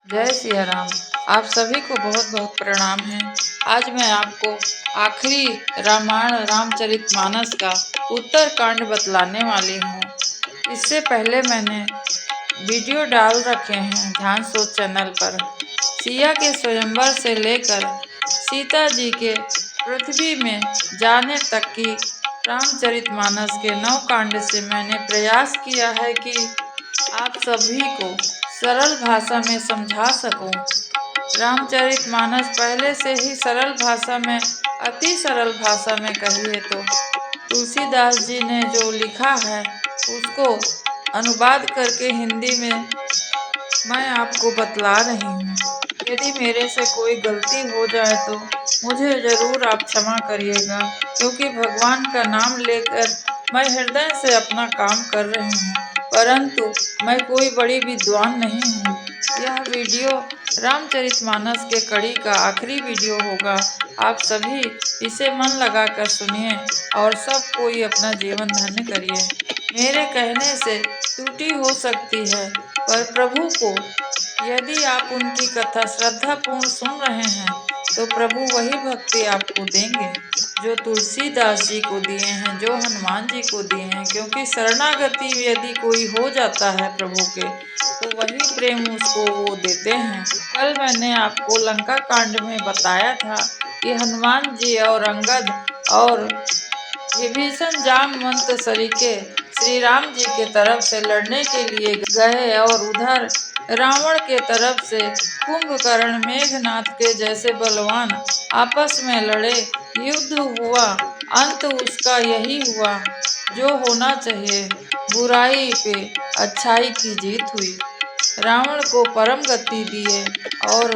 जय सिया राम। आप सभी को बहुत बहुत प्रणाम है। आज मैं आपको आखिरी रामायण रामचरितमानस का उत्तरकांड बतलाने वाली हूँ। इससे पहले मैंने वीडियो डाल रखे हैं ध्यान सोच चैनल पर। सिया के स्वयंवर से लेकर सीता जी के पृथ्वी में जाने तक की रामचरितमानस के 9 कांड से मैंने प्रयास किया है कि आप सभी को सरल भाषा में समझा सकूं। रामचरितमानस पहले से ही सरल भाषा में, अति सरल भाषा में कहिए तो तुलसीदास जी ने जो लिखा है उसको अनुवाद करके हिंदी में मैं आपको बतला रही हूँ। यदि मेरे से कोई गलती हो जाए तो मुझे जरूर आप क्षमा करिएगा, क्योंकि भगवान का नाम लेकर मैं हृदय से अपना काम कर रही हूँ, परंतु मैं कोई बड़ी विद्वान नहीं हूँ। यह वीडियो रामचरितमानस के कड़ी का आखिरी वीडियो होगा। आप सभी इसे मन लगाकर सुनिए और सब कोई अपना जीवन धन्य करिए। मेरे कहने से त्रुटि हो सकती है, पर प्रभु को यदि आप उनकी कथा श्रद्धापूर्ण सुन रहे हैं तो प्रभु वही भक्ति आपको देंगे जो तुलसीदास जी को दिए हैं, जो हनुमान जी को दिए हैं। क्योंकि शरणागति यदि कोई हो जाता है प्रभु के, तो वही प्रेम उसको वो देते हैं। कल मैंने आपको लंका कांड में बताया था कि हनुमान जी और अंगद और विभीषण जामवंत सरीखे श्री राम जी के तरफ से लड़ने के लिए गए और उधर रावण के तरफ से कुंभकर्ण मेघनाथ के जैसे बलवान आपस में लड़े, युद्ध हुआ, अंत उसका यही हुआ जो होना चाहिए। बुराई पे अच्छाई की जीत हुई। रावण को परम गति दिए और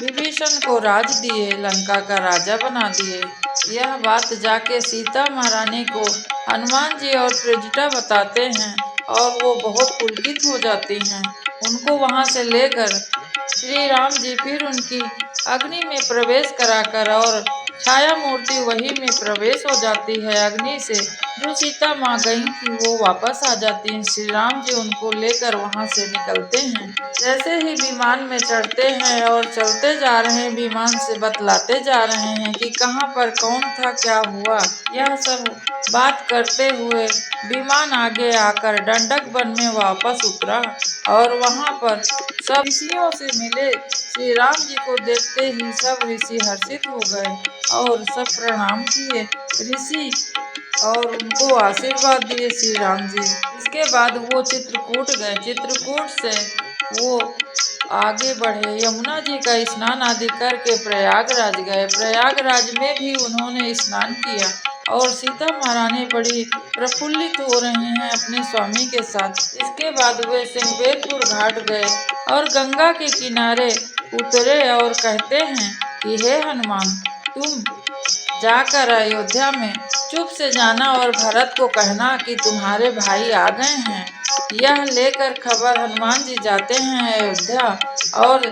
विभीषण को राज दिए, लंका का राजा बना दिए। यह बात जाके सीता महारानी को हनुमान जी और त्रिजटा बताते हैं और वो बहुत पुलकित हो जाती हैं। उनको वहां से लेकर श्री राम जी फिर उनकी अग्नि में प्रवेश कराकर, और छाया मूर्ति वही में प्रवेश हो जाती है अग्नि से, जो सीता माँ गई थी वो वापस आ जाती हैं। श्री राम जी उनको लेकर वहां से निकलते हैं। जैसे ही विमान में चढ़ते हैं और चलते जा रहे हैं, विमान से बतलाते जा रहे हैं कि कहाँ पर कौन था, क्या हुआ। यह सब बात करते हुए विमान आगे आकर डंडक वन में वापस उतरा और वहां पर सब ऋषियों से मिले। श्री राम जी को देखते ही सब ऋषि हर्षित हो गए और सब प्रणाम किए ऋषि और उनको आशीर्वाद दिए श्री राम जी। इसके बाद वो चित्रकूट गए। चित्रकूट से वो आगे बढ़े, यमुना जी का स्नान आदि करके प्रयागराज गए। प्रयागराज में भी उन्होंने स्नान किया और सीता महारानी बड़ी प्रफुल्लित हो रही हैं अपने स्वामी के साथ। इसके बाद वे सिंहवेरपुर घाट गए और गंगा के किनारे उतरे और कहते हैं कि हे हनुमान, तुम जाकर अयोध्या में चुप से जाना और भरत को कहना कि तुम्हारे भाई आ गए हैं। यह लेकर खबर हनुमान जी जाते हैं अयोध्या और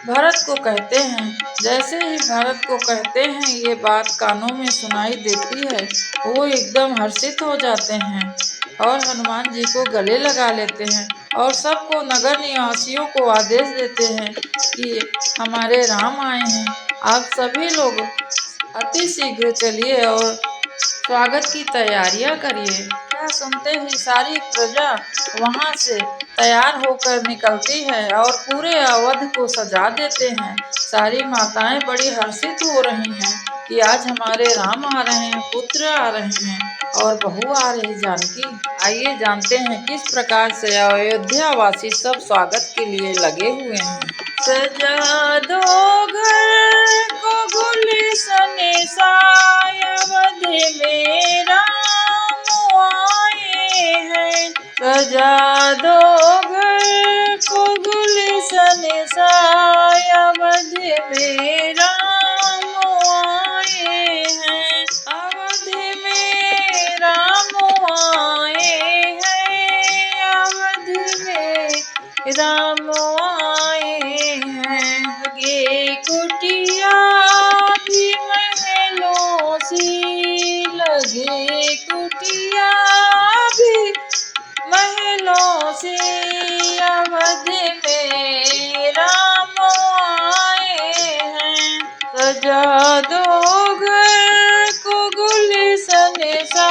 भरत को कहते हैं। जैसे ही भरत को कहते हैं ये बात कानों में सुनाई देती है, वो एकदम हर्षित हो जाते हैं और हनुमान जी को गले लगा लेते हैं और सबको, नगर निवासियों को आदेश देते हैं कि हमारे राम आए हैं, आप सभी लोग अति शीघ्र चलिए और स्वागत की तैयारियां करिए। यह सुनते ही सारी प्रजा वहां से तैयार होकर निकलती है और पूरे अवध को सजा देते हैं। सारी माताएं बड़ी हर्षित हो रही हैं कि आज हमारे राम आ रहे हैं, पुत्र आ रहे हैं और बहू आ रही जानकी। आइए जानते हैं किस प्रकार से अयोध्या वासी सब स्वागत के लिए लगे हुए हैं। सजा दो घर को गुलशन साय, अवध में राम आए हैं। सजा दो घर को गुलशन साय, अवध में राम आए हैं। अवध में राम आए हैं, अवध में राम आए हैं। लगे कुटिया भी महलों सी, लगे कुटिया भी महलों से, अवध में राम सजा दो घर को गुलशन सा,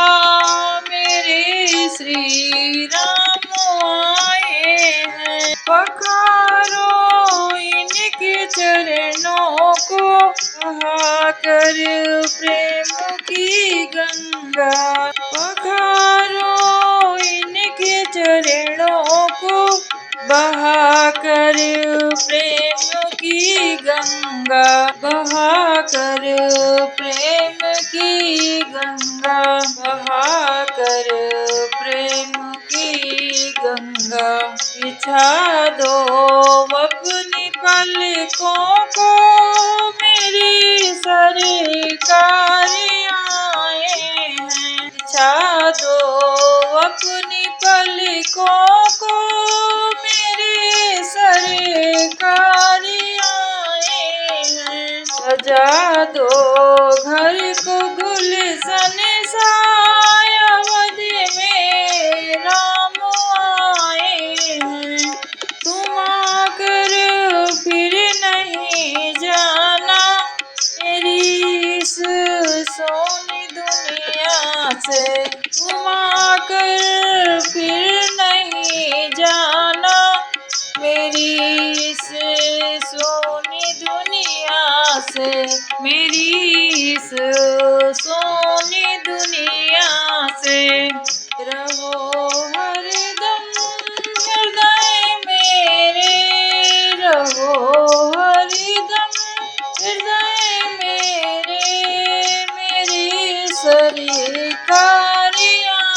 मेरे श्री राम आए हैं। पखारो इनके चरणों को, बहाकर प्रेम की गंगा। पखारो इनके चरणों को, बहाकर प्रेम की गंगा। बहाकर प्रेम की गंगा, बहाकर प्रेम की गंगा। बिछा दो अपनी पलकों को, मेरी सरकार आए हैं। बिछा दो अपनी पलकों को, मेरे सरकार आए हैं। सजा दो घर को गुलशन सा, अवध में राम आए हैं। तुम आकर फिर नहीं जाना, मेरी इस सोनी दुनिया से। तुम आकर फिर नहीं जाना, मेरी इस सोनी दुनिया से। मेरी इस सोनी दुनिया से। रहो हरदम हृदय मेरे, रहो हरदम हृदय मेरे, मेरी सरकार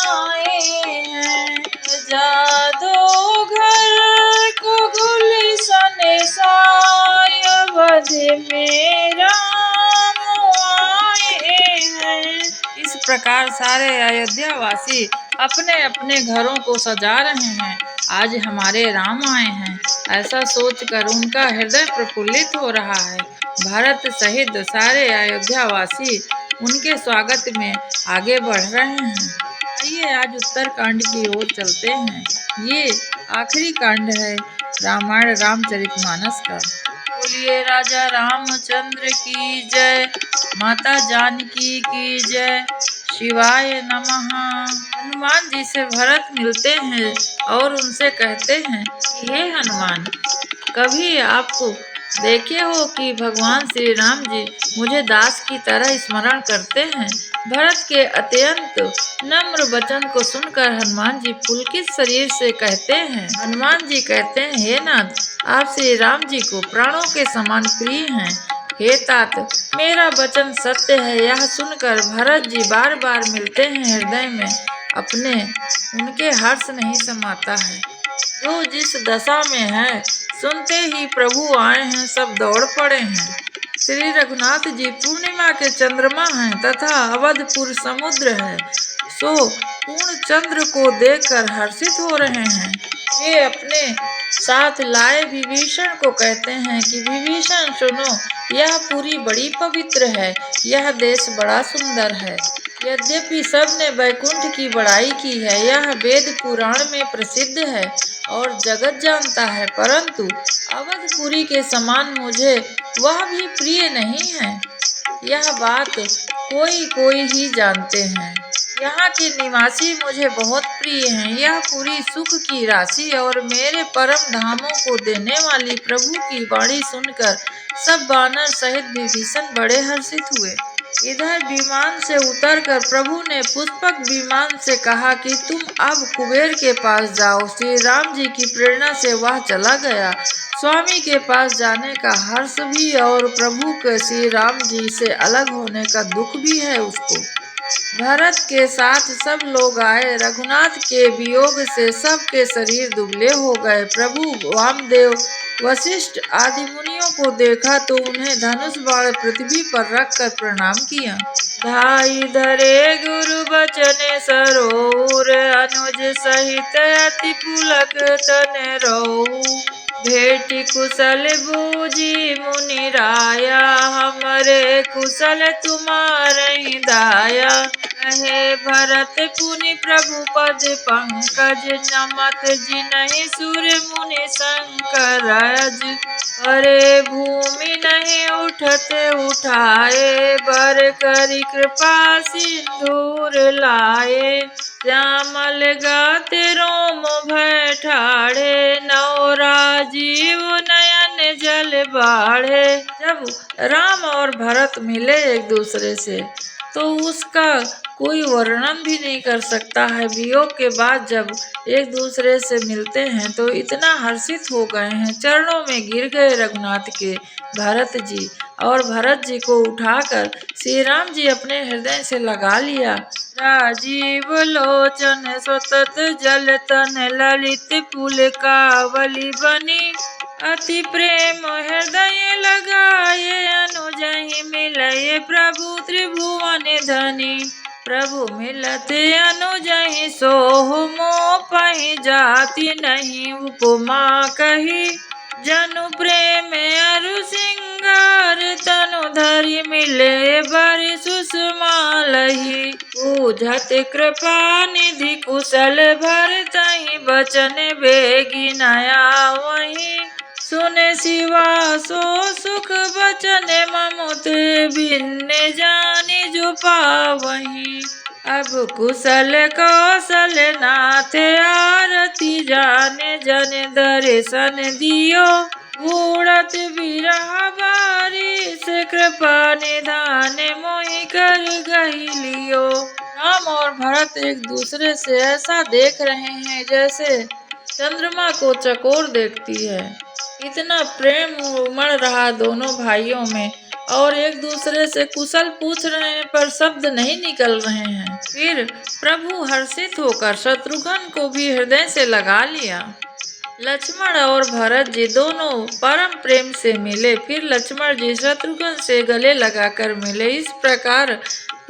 आए हैं। सजा दो घर को गुलशन सा, अवध में राम आए हैं। इस प्रकार सारे अयोध्या वासी अपने अपने घरों को सजा रहे हैं। आज हमारे राम आए हैं, ऐसा सोचकर उनका हृदय प्रफुल्लित हो रहा है। भरत सहित सारे अयोध्या वासी उनके स्वागत में आगे बढ़ रहे हैं। आइए आज उत्तर कांड की ओर चलते हैं। ये आखिरी कांड है रामायण रामचरितमानस का। बोलिए राजा रामचंद्र की जय, माता जानकी की जय, शिवाय नमः। हनुमान जी से भरत मिलते हैं और उनसे कहते हैं, हे हनुमान, कभी आपको देखे हो कि भगवान श्री राम जी मुझे दास की तरह स्मरण करते हैं। भरत के अत्यंत नम्र वचन को सुनकर हनुमान जी पुलकित शरीर से कहते हैं, हनुमान जी कहते हैं, हे नाथ, आप श्री राम जी को प्राणों के समान प्रिय हैं। हे तात, मेरा वचन सत्य है। यह सुनकर भरत जी बार बार मिलते हैं। हृदय में अपने उनके हर्ष नहीं समाता है। जो जिस दशा में है, सुनते ही प्रभु आए हैं, सब दौड़ पड़े हैं। श्री रघुनाथ जी पूर्णिमा के चंद्रमा हैं तथा अवधपुर समुद्र है, सो पूर्ण चंद्र को देखकर हर्षित हो रहे हैं। वे अपने साथ लाए विभीषण को कहते हैं कि विभीषण सुनो, यह पुरी बड़ी पवित्र है, यह देश बड़ा सुंदर है। यद्यपि सबने वैकुंठ की बड़ाई की है, यह वेद पुराण में प्रसिद्ध है और जगत जानता है, परंतु अवधपुरी के समान मुझे वह भी प्रिय नहीं है। यह बात कोई कोई ही जानते हैं। यहाँ के निवासी मुझे बहुत प्रिय हैं। यह पूरी सुख की राशि और मेरे परम धामों को देने वाली प्रभु की वाणी सुनकर सब वानर सहित विभीषण बड़े हर्षित हुए। इधर विमान से उतरकर प्रभु ने पुष्पक विमान से कहा कि तुम अब कुबेर के पास जाओ। श्री राम जी की प्रेरणा से वह चला गया। स्वामी के पास जाने का हर्ष भी और प्रभु के श्री राम जी से अलग होने का दुख भी है उसको। भरत के साथ सब लोग आए। रघुनाथ के वियोग से सबके शरीर दुबले हो गए। प्रभु वामदेव वशिष्ठ आदि मुनियों को देखा तो उन्हें धनुष बाण पृथ्वी पर रखकर प्रणाम किया। धाई धरे गुरु बचने सरोवर, अनुज सहित अति पुलक तन रहु। भेटी कुशल बूझी मुनि राया, हमरे कुशल तुम्हारे दाया। कहे भरत पुनि प्रभु पद पंकज, नमत जिनहि सुर मुनि शंकरज। अरे भूमि नहीं उठते उठाए, बर करी कृपा सिंदूर लाए। श्यामल गाते रोम भय ठाढ़े, नौ राजीव नयन जल बाढ़े। जब राम और भरत मिले एक दूसरे से तो उसका कोई वर्णन भी नहीं कर सकता है। वियोग के बाद जब एक दूसरे से मिलते हैं तो इतना हर्षित हो गए हैं, चरणों में गिर गए रघुनाथ के भरत जी, और भरत जी को उठाकर श्री राम जी अपने हृदय से लगा लिया। राजीव लोचन सतत जल तन, ललित पुल कावली बनी। अति प्रेम हृदय लगाए, अनुजहि मिलये प्रभु त्रिभुवन धनी। प्रभु मिलत अनुजहि सोहु मोहि, जाति नहीं उपमा कही। जनु प्रेम अरु सिंगार, तनु धरि मिले बरि सुषमा लही। बूझत कृपा निधि कुशल भरतहि, बचन बेगी नया वही। सुने सिवा सो सुख बचन, ममुते भिन्न जानि जो पावहीं। अब कुशल कौशल नाथ, आरती जाने जन दर्शन दियो। बूढ़त बिरहा बारिश, कृपा निधान मोहि कर गहि लियो। राम और भरत एक दूसरे से ऐसा देख रहे हैं जैसे चंद्रमा को चकोर देखती है। इतना प्रेम उमड़ रहा दोनों भाइयों में, और एक दूसरे से कुशल पूछ रहे हैं पर शब्द नहीं निकल रहे हैं। फिर प्रभु हर्षित होकर शत्रुघ्न को भी हृदय से लगा लिया। लक्ष्मण और भरत जी दोनों परम प्रेम से मिले। फिर लक्ष्मण जी शत्रुघ्न से गले लगाकर मिले। इस प्रकार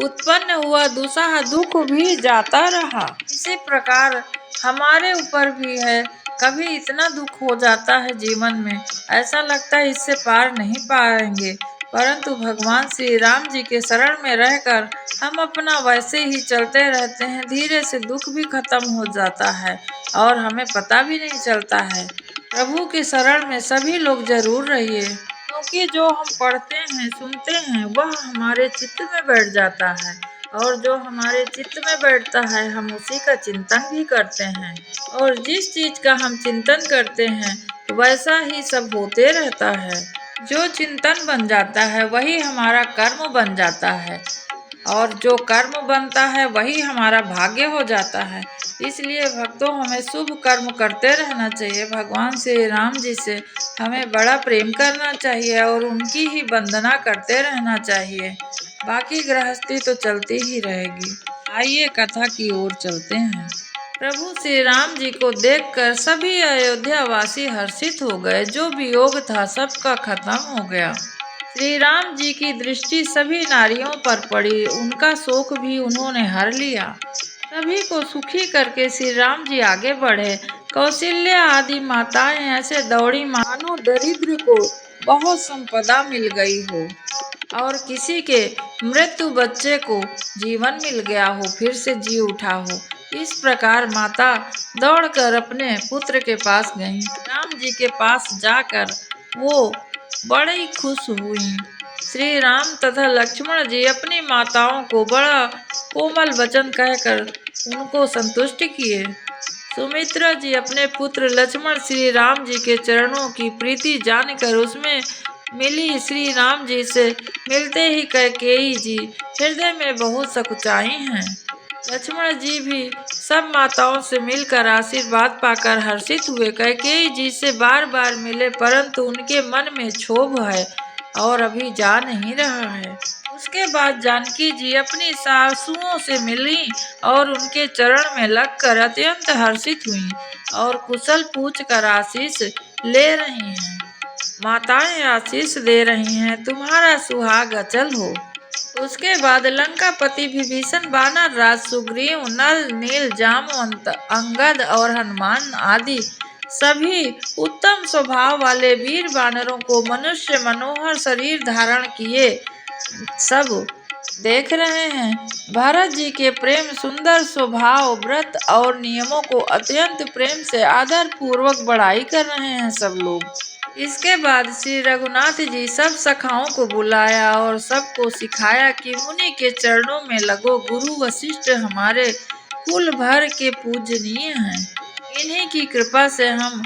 उत्पन्न हुआ दुसाह दुख भी जाता रहा। इसी प्रकार हमारे ऊपर भी है, कभी इतना दुख हो जाता है जीवन में, ऐसा लगता है इससे पार नहीं पाएंगे, परंतु भगवान श्री राम जी के शरण में रहकर हम अपना वैसे ही चलते रहते हैं। धीरे से दुख भी खत्म हो जाता है और हमें पता भी नहीं चलता है। प्रभु के शरण में सभी लोग जरूर रहिए, क्योंकि जो हम पढ़ते हैं सुनते हैं वह हमारे चित्त में बैठ जाता है, और जो हमारे चित्त में बैठता है हम उसी का चिंतन भी करते हैं, और जिस चीज का हम चिंतन करते हैं वैसा ही सब होते रहता है। जो चिंतन बन जाता है वही हमारा कर्म बन जाता है, और जो कर्म बनता है वही हमारा भाग्य हो जाता है। इसलिए भक्तों हमें शुभ कर्म करते रहना चाहिए। भगवान श्री राम जी से हमें बड़ा प्रेम करना चाहिए और उनकी ही वंदना करते रहना चाहिए। बाकी गृहस्थी तो चलती ही रहेगी। आइए कथा की ओर चलते हैं। प्रभु श्री राम जी को देखकर सभी अयोध्या वासी हर्षित हो गए। जो वियोग था सबका खत्म हो गया। श्री राम जी की दृष्टि सभी नारियों पर पड़ी, उनका शोक भी उन्होंने हर लिया। सभी को सुखी करके श्री राम जी आगे बढ़े। कौशल्या आदि माताएं ऐसे दौड़ी मानो दरिद्र को बहुत संपदा मिल गई हो, और किसी के मृत्यु बच्चे को जीवन मिल गया हो, फिर से जी उठा हो। इस प्रकार माता दौड़कर अपने पुत्र के पास गईं। राम जी के पास जाकर वो बड़ी खुश हुई। श्री राम तथा लक्ष्मण जी अपनी माताओं को बड़ा कोमल वचन कहकर उनको संतुष्ट किए। सुमित्रा जी अपने पुत्र लक्ष्मण श्री राम जी के चरणों की प्रीति जानकर उसमें मिली। श्री राम जी से मिलते ही कैकेयी जी हृदय में बहुत सकुचाई हैं। लक्ष्मण जी भी सब माताओं से मिलकर आशीर्वाद पाकर हर्षित हुए। कैकेयी जी से बार बार मिले, परंतु उनके मन में क्षोभ है और अभी जा नहीं रहा है। उसके बाद जानकी जी अपनी सासुओं से मिली और उनके चरण में लगकर अत्यंत हर्षित हुई और कुशल पूछकर आशीष ले रही हैं। माताएं आशीष दे रही हैं, तुम्हारा सुहाग अचल हो। उसके बाद लंकापति विभीषण, वानर राज सुग्रीव, नल नील जामवंत, अंगद और हनुमान आदि सभी उत्तम स्वभाव वाले वीर वानरों को मनुष्य मनोहर शरीर धारण किए सब देख रहे हैं। भरत जी के प्रेम सुंदर स्वभाव, व्रत और नियमों को अत्यंत प्रेम से आदर पूर्वक बड़ाई कर रहे हैं सब लोग। इसके बाद श्री रघुनाथ जी सब सखाओं को बुलाया और सबको सिखाया कि मुनि के चरणों में लगो। गुरु वशिष्ठ हमारे कुल भर के पूजनीय हैं। इन्हीं की कृपा से हम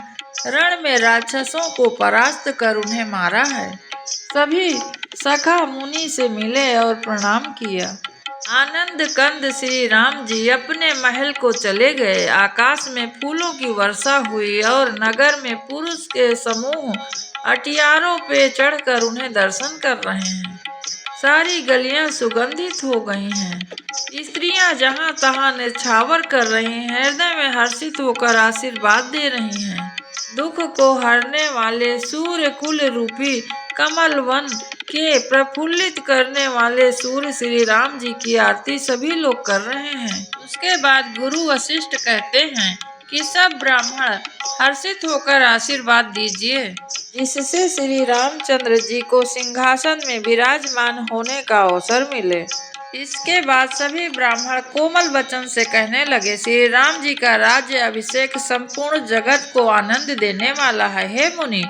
रण में राक्षसों को परास्त कर उन्हें मारा है। सभी सखा मुनि से मिले और प्रणाम किया। आनंद कंद श्री राम जी अपने महल को चले गए। आकाश में फूलों की वर्षा हुई और नगर में पुरुष के समूह अटियारों पे चढ़कर उन्हें दर्शन कर रहे हैं। सारी गलियां सुगंधित हो गई हैं। स्त्रियां जहां तहां न्यौछावर कर रही हैं, हृदय में हर्षित होकर आशीर्वाद दे रही हैं। दुख को हरने वाले सूर्य कुल रूपी कमल वन के प्रफुल्लित करने वाले सूर्य श्री राम जी की आरती सभी लोग कर रहे हैं। उसके बाद गुरु वशिष्ठ कहते हैं कि सब ब्राह्मण हर्षित होकर आशीर्वाद दीजिए, जिससे श्री रामचंद्र जी को सिंहासन में विराजमान होने का अवसर मिले। इसके बाद सभी ब्राह्मण कोमल वचन से कहने लगे, श्री राम जी का राज्य अभिषेक संपूर्ण जगत को आनंद देने वाला है। हे मुनि,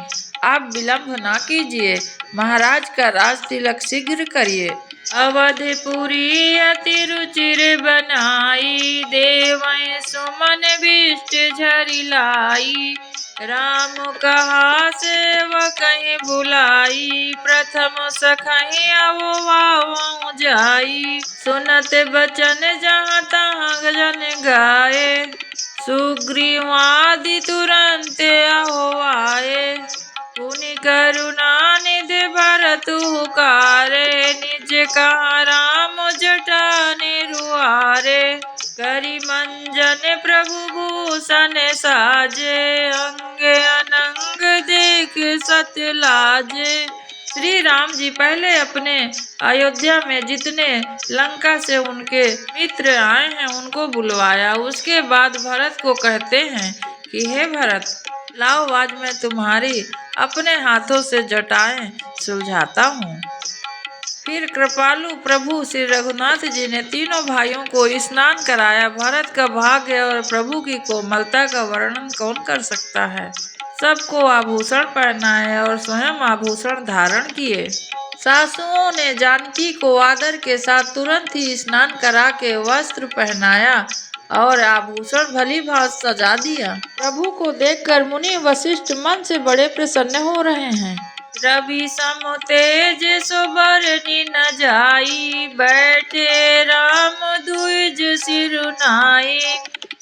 आप विलंब ना कीजिए, महाराज का राज तिलक शीघ्र करिए। अवधपुरी अति रुचिर बनाई, देवै सुमन विष्ट झरि लाई। राम कहा सेवकहि बुलाई, प्रथम सखहि अववाहु जाई। सुनत बचन जहाँ तहाँ जन गाए, सुग्रीवादि तुरंत अहोआए। पुनि करुणा निधि भरत हुकारे, निज कहा राम जटा निरुआरे। करि मंजन प्रभु भूषण साजे, अंग अनंग देख सत्य लाजे। श्री राम जी पहले अपने अयोध्या में जितने लंका से उनके मित्र आए हैं उनको बुलवाया। उसके बाद भरत को कहते हैं कि हे भरत, लाओ आज मैं तुम्हारी अपने हाथों से जटाएं सुलझाता हूँ। फिर कृपालु प्रभु श्री रघुनाथ जी ने तीनों भाइयों को स्नान कराया। भरत का भाग्य और प्रभु की कोमलता का वर्णन कौन कर सकता है। सबको आभूषण पहनाए और स्वयं आभूषण धारण किए। सासुओं ने जानकी को आदर के साथ तुरंत ही स्नान करा के वस्त्र पहनाया और आभूषण भली भांति सजा दिया। प्रभु को देखकर मुनि वशिष्ठ मन से बड़े प्रसन्न हो रहे हैं। रवि सम तेज सुबरनि न जाई, बैठे राम द्विज सिरुनाई।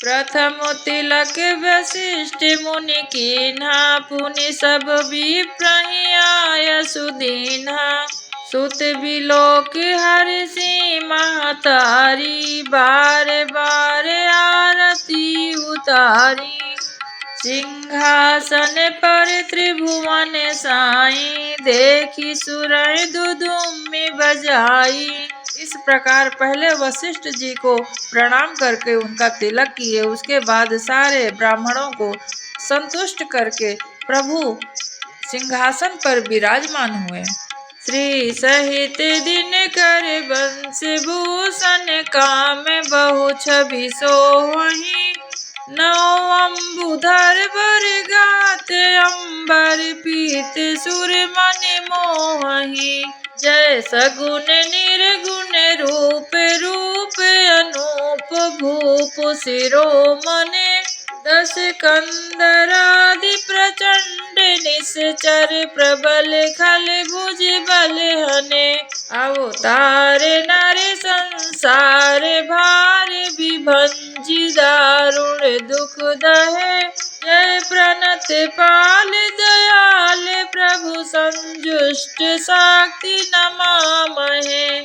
प्रथम तिलक वशिष्ठ मुनि कीन्हा, पुनि सब विप्रहि आय सुदीन्हा। सुत बिलोक हर्षि महतारी, बार बार आरती उतारी। सिंहासन पर त्रिभुवन साई, देखी सुरय दुदुम्हि बजाई। इस प्रकार पहले वशिष्ठ जी को प्रणाम करके उनका तिलक किए। उसके बाद सारे ब्राह्मणों को संतुष्ट करके प्रभु सिंहासन पर विराजमान हुए। श्री सहित दिन कर बंश भूषण, काम बहु छवि सोहि। नौ अम्बुधर बर गात, अंबर पीत सुर मन मोहि। जय सगुन निर्गुण रूप, रूप अनूप भूप शिरोमणि। दस कंदरादि प्रचंड निश्चर, प्रबल खल भुज बल हने। अवतार नर संसार भार, विभंजि दारुण दुख दहे। जय प्रणत पाल दयाल, प्रभु संजुष्ट शक्ति नमामहे।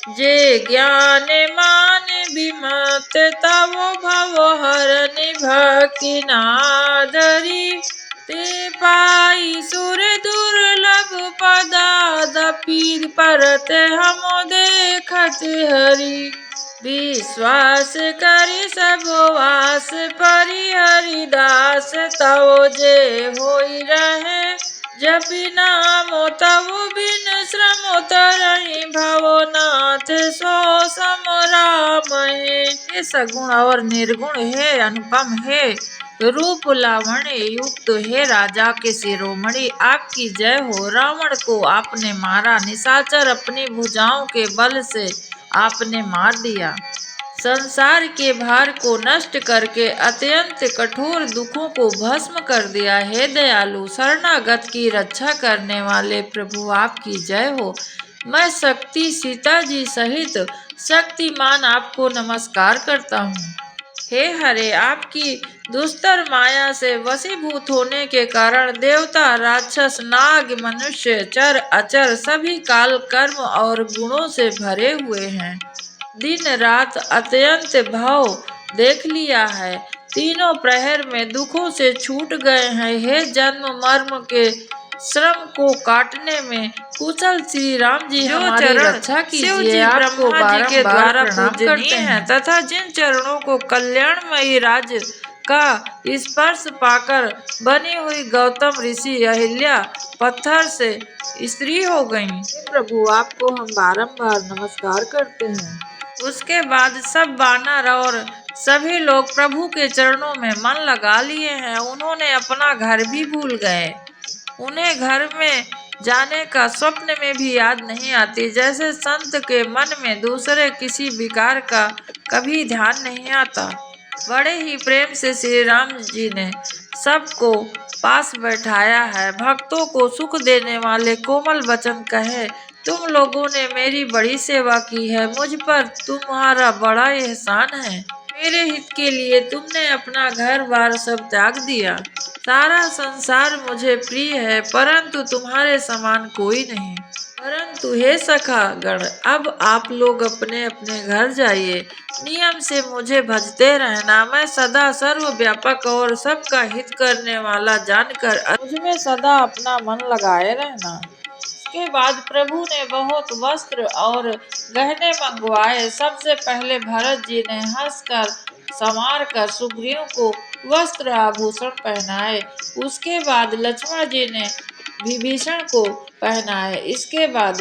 जे ज्ञान मान विमत, तव भव हरनि भक्ति नादरी। ते पाई सुर दुर्लभ पदादपि, परत हम देखत हरि। विश्वास करी सब वास परि हरिदास तव जे होई रहे जपि नामो तव बिन श्रमो तरहि भवनाथ सो सम राम हे सगुण और निर्गुण हे अनुपम हे रूप लावण्य युक्त हे राजा के शिरोमणि आपकी जय हो। रावण को आपने मारा, निशाचर अपनी भुजाओं के बल से आपने मार दिया। संसार के भार को नष्ट करके अत्यंत कठोर दुखों को भस्म कर दिया। हे दयालु शरणागत की रक्षा करने वाले प्रभु आपकी जय हो। मैं शक्ति सीता जी सहित शक्तिमान आपको नमस्कार करता हूँ। हे हरे आपकी दुस्तर माया से वशीभूत होने के कारण देवता, राक्षस, नाग, मनुष्य, चर अचर सभी काल, कर्म और गुणों से भरे हुए हैं। दिन रात अत्यंत भाव देख लिया है, तीनों प्रहर में दुखों से छूट गए हैं। हे जन्म मर्म के श्रम को काटने में कुशल श्री राम जी हमारी रक्षा कीजिए। आपको ब्रह्मा जी के द्वारा पूजनीय हैं तथा जिन चरणों को कल्याणमयी राज का स्पर्श पाकर बनी हुई गौतम ऋषि अहिल्या पत्थर से स्त्री हो गईं। प्रभु आपको हम बारंबार नमस्कार करते हैं। उसके बाद सब वानर और सभी लोग प्रभु के चरणों में मन लगा लिए हैं। उन्होंने अपना घर भी भूल गए। उन्हें घर में जाने का स्वप्न में भी याद नहीं आती। जैसे संत के मन में दूसरे किसी विकार का कभी ध्यान नहीं आता। बड़े ही प्रेम से श्री राम जी ने सबको पास बैठाया है। भक्तों को सुख देने वाले कोमल वचन कहे, तुम लोगों ने मेरी बड़ी सेवा की है, मुझ पर तुम्हारा बड़ा एहसान है। मेरे हित के लिए तुमने अपना घर बार सब त्याग दिया। सारा संसार मुझे प्रिय है, परंतु तुम्हारे समान कोई नहीं। परंतु हे सखा गण, अब आप लोग अपने अपने घर जाइए। नियम से मुझे भजते रहना। मैं सदा सर्वव्यापक और सबका हित करने वाला जानकर मुझमें सदा अपना मन लगाए रहना। इसके बाद प्रभु ने बहुत वस्त्र और गहने मंगवाए। सबसे पहले भरत जी ने हंसकर संवार कर सुग्रीव को वस्त्र आभूषण पहनाए। उसके बाद लक्ष्मण जी ने विभीषण को पहनाए। इसके बाद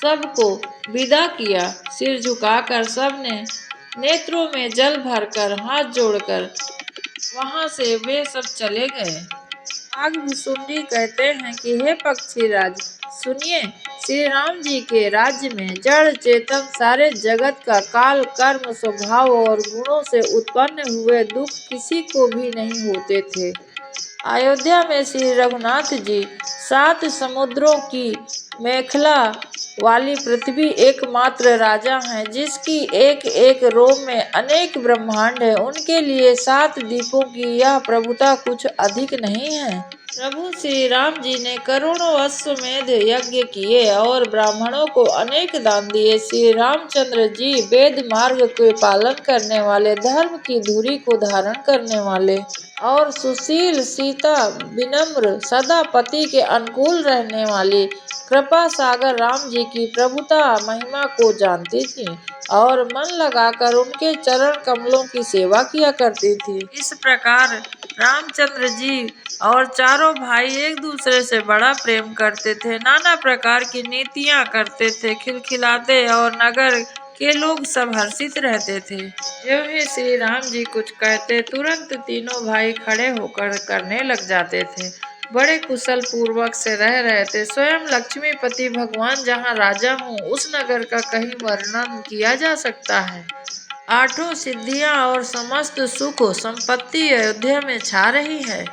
सबको विदा किया। सिर झुकाकर सबने नेत्रों में जल भरकर हाथ जोड़कर वहां से वे सब चले गए। नागभुसुंडी कहते हैं कि हे पक्षीराज सुनिए, श्री राम जी के राज्य में जड़ चेतन सारे जगत का काल, कर्म, स्वभाव और गुणों से उत्पन्न हुए दुख किसी को भी नहीं होते थे। अयोध्या में श्री रघुनाथ जी 7 समुद्रों की मेखला वाली पृथ्वी एकमात्र राजा हैं, जिसकी एक एक रोम में अनेक ब्रह्मांड है। उनके लिए 7 दीपों की यह प्रभुता कुछ अधिक नहीं है। प्रभु श्री राम जी ने करोड़ों अश्वमेध यज्ञ किए और ब्राह्मणों को अनेक दान दिए। श्री रामचंद्र जी वेद मार्ग के पालन करने वाले, धर्म की धुरी को धारण करने वाले और सुशील, सीता विनम्र, सदा पति के अनुकूल रहने वाली कृपा सागर राम जी की प्रभुता महिमा को जानती थी और मन लगाकर उनके चरण कमलों की सेवा किया करती थी। इस प्रकार रामचंद्र जी और चारों भाई एक दूसरे से बड़ा प्रेम करते थे, नाना प्रकार की नीतियां करते थे, खिलखिलाते और नगर के लोग सब हर्षित रहते थे। जो ही श्री राम जी कुछ कहते तुरंत तीनों भाई खड़े होकर करने लग जाते थे। बड़े कुशल पूर्वक से रह रहे थे। स्वयं लक्ष्मीपति भगवान जहाँ राजा हूँ उस नगर का कहीं वर्णन किया जा सकता है। 8 सिद्धियां और समस्त सुख संपत्ति अयोध्या में छा रही है।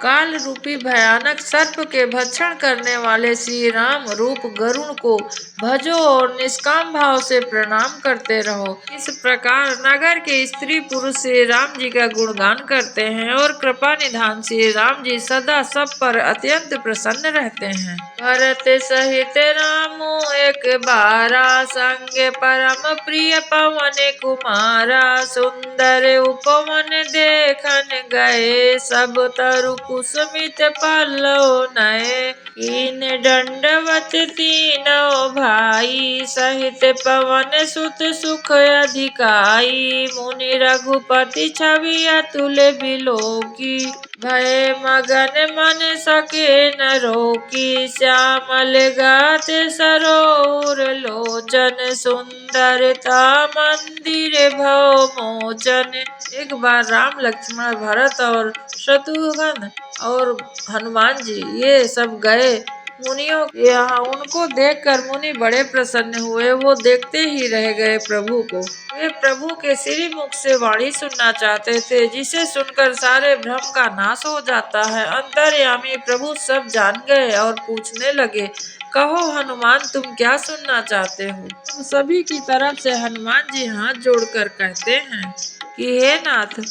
काल रूपी भयानक सर्प के भक्षण करने वाले श्री राम रूप गरुण को भजो और निष्काम भाव से प्रणाम करते रहो। इस प्रकार नगर के स्त्री पुरुष श्री राम जी का गुणगान करते हैं और कृपा निधान श्री राम जी सदा सब पर अत्यंत प्रसन्न रहते हैं। भरत सहित राम एक बारा, संग परम प्रिय पवन कुमारा, सुंदर उपवन देखन गए सब तरु कुसुमित पल्लव नए, कीन दंडवत तीनों भाई, सहित पवन सुत सुख अधिकाई, मुनि रघुपति छवि अतुल बिलोकी, भय मगन मन सके न रोकी, श्यामल गात सरोवर लोचन, सुंदरता मंदिर भव मोचन। एक बार राम लक्ष्मण भरत और शत्रुघ्न और हनुमान जी ये सब गए मुनियों के यहाँ। उनको देखकर मुनि बड़े प्रसन्न हुए। वो देखते ही रह गए प्रभु को। वे प्रभु के श्री मुख से वाणी सुनना चाहते थे, जिसे सुनकर सारे भ्रम का नाश हो जाता है। अंतर्यामी प्रभु सब जान गए और पूछने लगे, कहो हनुमान, तुम क्या सुनना चाहते हो? तो सभी की तरफ से हनुमान जी हाथ जोड़कर कहते हैं कि हे नाथ,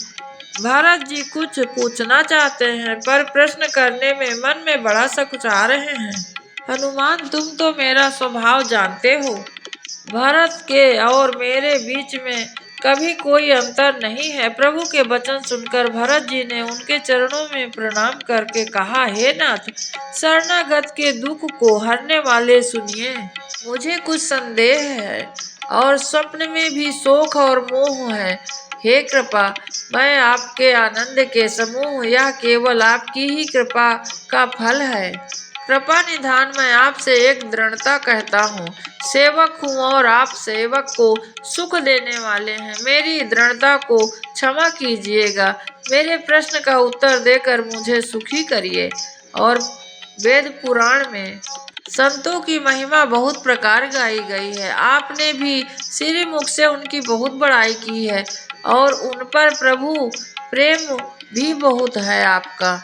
भरत जी कुछ पूछना चाहते हैं, पर प्रश्न करने में मन में बड़ा सकुचा रहे हैं। हनुमान, तुम तो मेरा स्वभाव जानते हो। भरत के और मेरे बीच में कभी कोई अंतर नहीं है। प्रभु के वचन सुनकर भरत जी ने उनके चरणों में प्रणाम करके कहा, हे नाथ, शरणागत के दुख को हरने वाले सुनिए। मुझे कुछ संदेह है और स्वप्न में भी शोक और मोह है। हे कृपा, मैं आपके आनंद के समूह, यह केवल आपकी ही कृपा का फल है। कृपा निधान मैं आपसे एक दृढ़ता कहता हूँ। सेवक हूँ और आप सेवक को सुख देने वाले हैं। मेरी दृढ़ता को क्षमा कीजिएगा। मेरे प्रश्न का उत्तर देकर मुझे सुखी करिए। और वेद पुराण में संतों की महिमा बहुत प्रकार गाई गई है। आपने भी श्री मुख से उनकी बहुत बड़ाई की है और उन पर प्रभु प्रेम भी बहुत है आपका,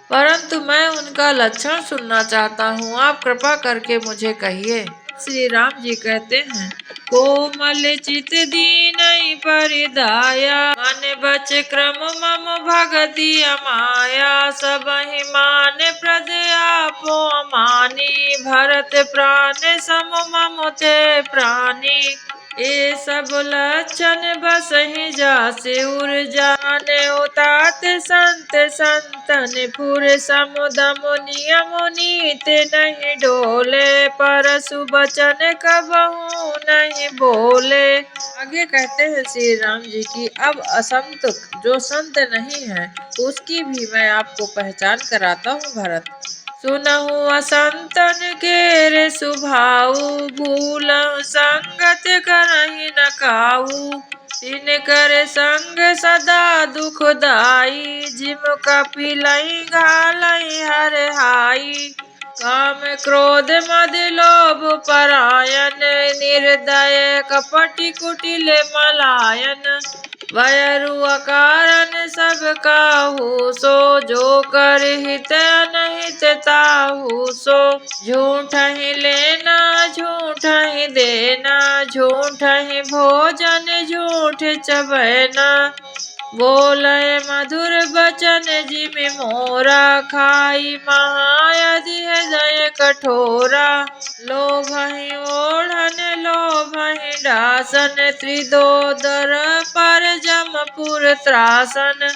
परंतु मैं उनका लक्षण सुनना चाहता हूँ। आप कृपा करके मुझे कहिए। श्री राम जी कहते हैं, कोमल चित दीन परिदाया, मन बच क्रम मम भगति अमाया, सबहि मान प्रद आपो अमानी, भरत प्राण सम मम ते प्राणी, ए सब लक्षण बसहि जासि उर, जाने तात संत संतन पुर, समुदम नियम नीति नहीं डोले, परसु बचन कबहु नहीं बोले। आगे कहते हैं श्री राम जी की, अब असंत जो संत नहीं है उसकी भी मैं आपको पहचान कराता हूँ भरत। सुनहु असंतन केरे स्वभाव, भूलहु संगत करहि न काहू, तिनकर संग सदा दुखदाई, जिम कपिलहि घालहि हरहाई, काम क्रोध मद लोभ परायण, निर्दय कपटि कुटिल मलायन, वयरु अकारण सब काहू सो, जो कर हित अनहित ताहू सो, झूठ ही लेना झूठ ही देना, झूठ ही भोजन झूठ चबैना, बोले मधुर बचन जिमि मोरा, खाई महायधि हृदय कठोरा, लोभहि ओढ़न लोभहि डासन, त्रिदोदर पर जमपुर त्रासन,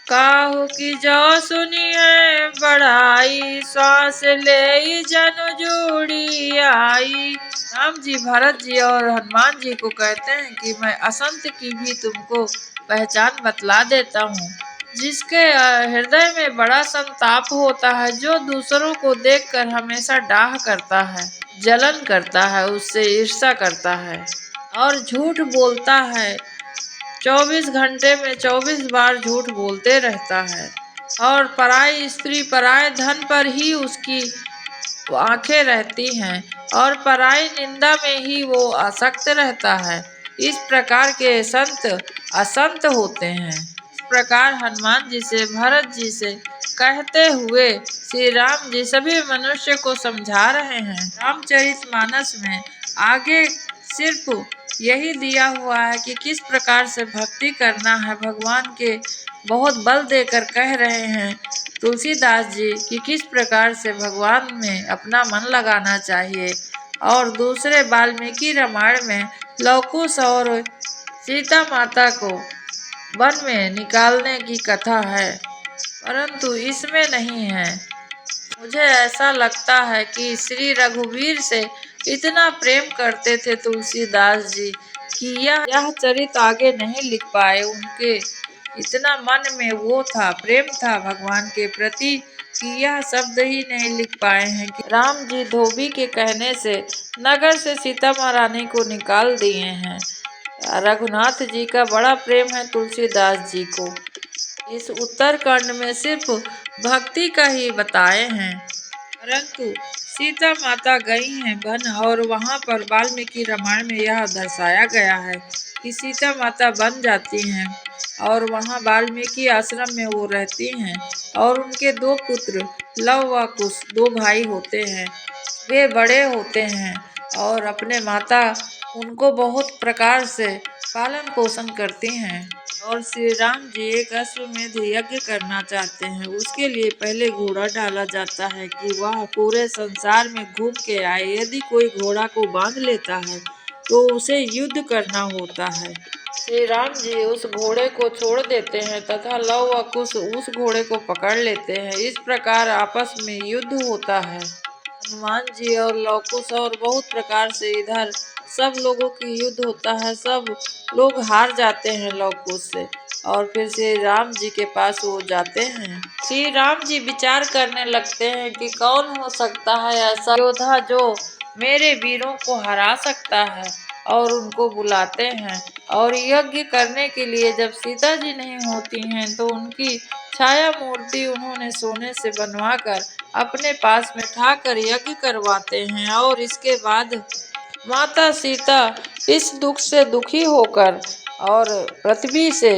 काहू की जो सुनिए बढ़ाई, श्वास ले जनु जूड़ी आई। राम जी भरत जी और हनुमान जी को कहते हैं कि मैं असंत की भी तुमको पहचान बतला देता हूँ, जिसके हृदय में बड़ा संताप होता है, जो दूसरों को देखकर हमेशा डाह करता है, जलन करता है, उससे ईर्ष्या करता है और झूठ बोलता है। 24 घंटे में 24 बार झूठ बोलते रहता है और पराई स्त्री पराये धन पर ही उसकी आंखें रहती हैं और पराई निंदा में ही वो आसक्त रहता है। इस प्रकार के संत असंत होते हैं। इस प्रकार हनुमान जी से भरत जी से कहते हुए श्री राम जी सभी मनुष्य को समझा रहे हैं। रामचरितमानस में आगे सिर्फ यही दिया हुआ है कि किस प्रकार से भक्ति करना है। भगवान के बहुत बल देकर कह रहे हैं तुलसीदास जी कि किस प्रकार से भगवान में अपना मन लगाना चाहिए। और दूसरे वाल्मीकि रामायण में लवकुश और सीता माता को वन में निकालने की कथा है। परंतु इसमें नहीं है। मुझे ऐसा लगता है कि श्री रघुवीर से इतना प्रेम करते थे तुलसीदास जी कि यह चरित आगे नहीं लिख पाए। उनके इतना मन में वो था, प्रेम था भगवान के प्रति कि यह शब्द ही नहीं लिख पाए हैं कि राम जी धोबी के कहने से नगर से सीता महारानी को निकाल दिए हैं। रघुनाथ जी का बड़ा प्रेम है तुलसीदास जी को। इस उत्तरकांड में सिर्फ भक्ति का ही बताए हैं, परंतु सीता माता गई हैं वन और वहां पर वाल्मीकि रामायण में यह दर्शाया गया है कि सीता माता बन जाती हैं और वहां वाल्मीकि आश्रम में वो रहती हैं और उनके दो पुत्र लव व कुश दो भाई होते हैं। वे बड़े होते हैं और अपने माता उनको बहुत प्रकार से पालन पोषण करती हैं और श्री राम जी एक अश्वमेध यज्ञ करना चाहते हैं। उसके लिए पहले घोड़ा डाला जाता है कि वह पूरे संसार में घूम के आए। यदि कोई घोड़ा को बांध लेता है तो उसे युद्ध करना होता है। श्री राम जी उस घोड़े को छोड़ देते हैं तथा लव व कुश उस घोड़े को पकड़ लेते हैं। इस प्रकार आपस में युद्ध होता है। हनुमान जी और लव कुश और बहुत प्रकार से इधर सब लोगों की युद्ध होता है। सब लोग हार जाते हैं लव कुश से और फिर श्री राम जी के पास वो जाते हैं। श्री राम जी विचार करने लगते हैं कि कौन हो सकता है ऐसा योद्धा जो मेरे वीरों को हरा सकता है और उनको बुलाते हैं और यज्ञ करने के लिए जब सीता जी नहीं होती हैं तो उनकी छाया मूर्ति उन्होंने सोने से बनवाकर अपने पास में ठाकर यज्ञ करवाते हैं और इसके बाद माता सीता इस दुख से दुखी होकर और पृथ्वी से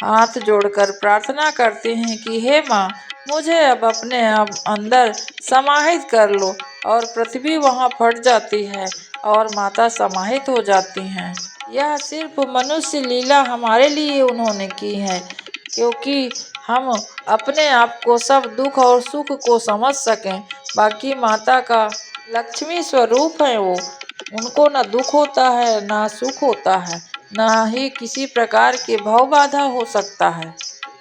हाथ जोड़कर प्रार्थना करती हैं कि हे माँ, मुझे अब अपने आप अंदर समाहित कर लो और पृथ्वी वहाँ फट जाती है और माता समाहित हो जाती हैं। यह सिर्फ मनुष्य लीला हमारे लिए उन्होंने की है क्योंकि हम अपने आप को सब दुख और सुख को समझ सकें। बाकी माता का लक्ष्मी स्वरूप है वो, उनको ना दुख होता है ना सुख होता है, ना ही किसी प्रकार के भव बाधा हो सकता है।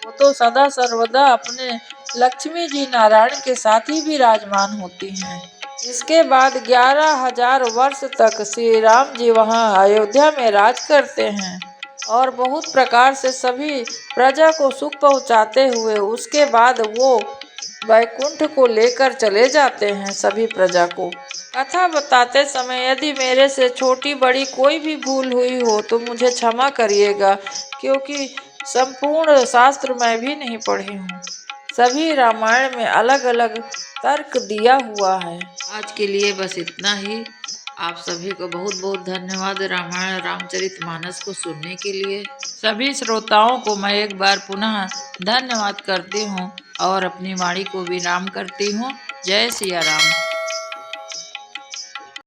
वो तो सदा सर्वदा अपने लक्ष्मी जी नारायण के साथ ही विराजमान होती हैं। इसके बाद 11,000 वर्ष तक श्री राम जी वहाँ अयोध्या में राज करते हैं और बहुत प्रकार से सभी प्रजा को सुख पहुँचाते हुए उसके बाद वो वैकुंठ को लेकर चले जाते हैं सभी प्रजा को। कथा बताते समय यदि मेरे से छोटी बड़ी कोई भी भूल हुई हो तो मुझे क्षमा करिएगा क्योंकि संपूर्ण शास्त्र मैं भी नहीं पढ़ी हूँ। सभी रामायण में अलग अलग तर्क दिया हुआ है। आज के लिए बस इतना ही। आप सभी को बहुत बहुत धन्यवाद रामायण रामचरितमानस को सुनने के लिए। सभी श्रोताओं को मैं एक बार पुनः धन्यवाद करती हूँ और अपनी वाणी को विराम करती हूँ। जय सिया राम।